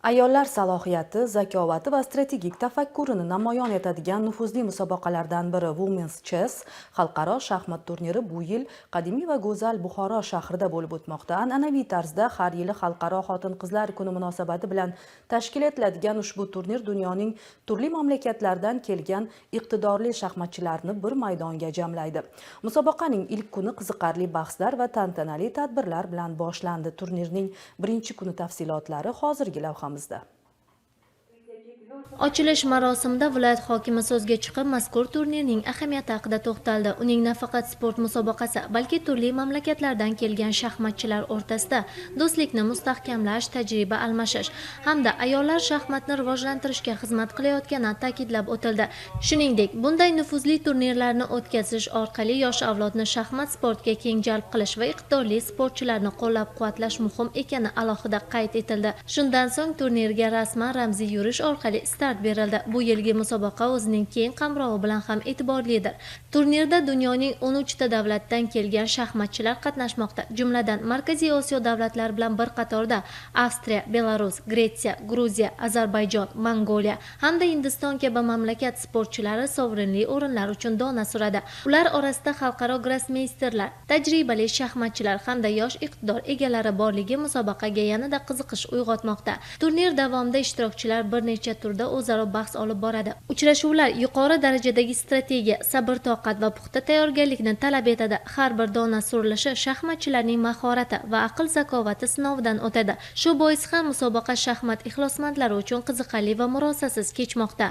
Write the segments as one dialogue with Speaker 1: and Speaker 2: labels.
Speaker 1: Ayollar salohiyati, zakovati va strategik tafakkurini namoyon etadigan nufuzli musobaqalardan biri Women's Chess xalqaro shaxmat turniri bu yil qadimiy va go'zal Buxoro shahrida bo'lib o'tmoqda. An'anaviy tarzda har yili xalqaro xotin-qizlar kuni munosabati bilan tashkil etiladigan ushbu turnir dunyoning turli mamlakatlaridan kelgan iqtidorli shaxmatchilarni bir maydonga jamlaydi. Musobaqaning ilk kuni qiziqarli bahslar va tantanali tadbirlar bilan boshlandi. Turnirning birinchi kuni tafsilotlari hozirgi lavhamizda.
Speaker 2: Ochilish marosimida viloyat hokimi so'zga chiqib, mazkur turnirning ahamiyati haqida to'xtaldi. Uning nafaqat sport musobaqasi, balki turli mamlakatlardan kelgan shaxmatchilar o'rtasida do'stlikni mustahkamlash, tajriba almashish hamda ayollar shaxmatni rivojlantirishga xizmat qilayotgani ta'kidlab o'tildi. Shuningdek, bunday nufuzli turnirlarni o'tkazish orqali yosh avlodni shaxmat sportiga keng jalb qilish va iqtidorli sportchilarni qo'llab-quvvatlash muhim ekani alohida qayd etildi. Shundan so'ng turnirga rasman ramziy yurish orqali start berildi. Bu yilgi musobaqa o'zining keng qamrovi bilan ham e'tiborlidir. Turnirda dunyoning 13 ta davlatdan kelgan shaxmatchilar qatnashmoqda. Jumladan, Markaziy Osiyo davlatlari bilan bir qatorda Avstriya, Belarus, Gretsiya, Gruziya, Ozarbayjon, Mongoliya hamda Hindiston kabi mamlakat sportchilari sovrinli o'rinlar uchun dona suradi. Ular orasida xalqaro grossmeysterlar, tajribali shaxmatchilar hamda yosh iqtidor egalari borligi musobaqaga yanada qiziqish uyg'otmoqda. Turnir davomida ishtirokchilar bir necha turda o'zaro bahs olib boradi. Uchrashuvlar yuqori darajadagi strategiya, sabr-toqat va puxta tayyorgarlikni talab etadi. Har bir dona surilishi shaxmatchilarning mahorati va aql-zakovati sinovidan o'tadi. Shu bois ham musobaqa shaxmat ixlosmandlari uchun qiziqarli va murosasiz kechmoqda.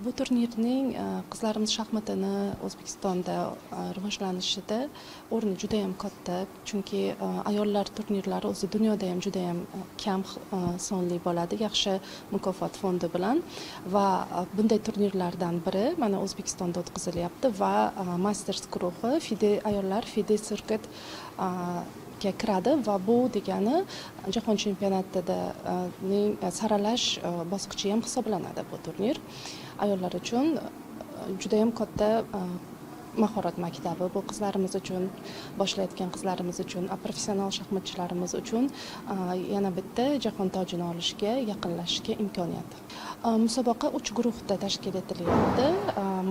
Speaker 3: Bu turnirning qizlarimiz shaxmatini O'zbekistonda rivojlanishida o'rni juda ham katta, chunki ayollar turnirlari o'zi dunyoda ham juda ham kam sonli bo'ladi, yaxshi mukofot fondi bilan va bunday turnirlardan biri mana O'zbekistonda o'tkazilyapti va Masters guruhi ayollar FIDE Circuit kiradi va bu degani jahon chempionatida saralash bosqichi ham hisoblanadi bu turnir. Ayollar uchun juda ham katta mahorat maktabi bu qizlarimiz uchun, boshlayotgan qizlarimiz uchun, professional shaxmatchilarimiz uchun yana bitta jahon tojini olishga, yaqinlashishga imkoniyat. Musobaqa 3 guruhda tashkil etilyapti: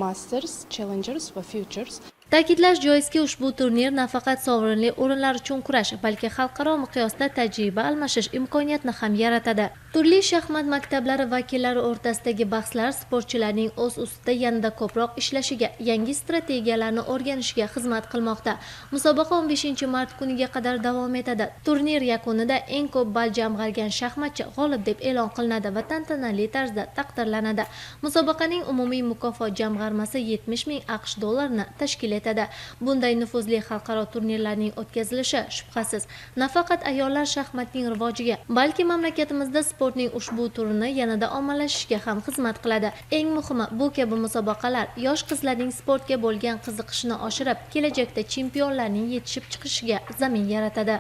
Speaker 3: Masters, Challengers va Futures.
Speaker 2: Ta'kidlash joizki, ushbu turnir nafaqat sovrinli o'rinlar uchun kurash, balki xalqaro miqyosda tajriba almashish imkoniyatini ham yaratadi. Turli shaxmat maktablari vakillari o'rtasidagi bahslar sportchilarning o'z ustida yanada ko'proq ishlashiga, yangi strategiyalarni o'rganishiga xizmat qilmoqda. Musobaqa 15-mart kuniga qadar davom etadi. Turnir yakunida eng ko'p ball jamg'argan shaxmatchi g'olib deb e'lon qilinadi va tantanali tarzda taqdirlanadi. Musobaqaning umumiy mukofot jamg'armasi 70 ming AQSh dollarini tashkil etadi. Bunday nufuzli xalqaro turnirlarning o'tkazilishi shubhasiz nafaqat ayollar shaxmatning rivojiga, balki mamlakatimizda sportning ushbu turini yanada ommalashishiga ham xizmat qiladi. Eng muhimi, bu kabi musobaqalar yosh qizlarning sportga bo'lgan qiziqishini oshirib, kelajakda chempionlarning yetishib chiqishiga zamin yaratadi.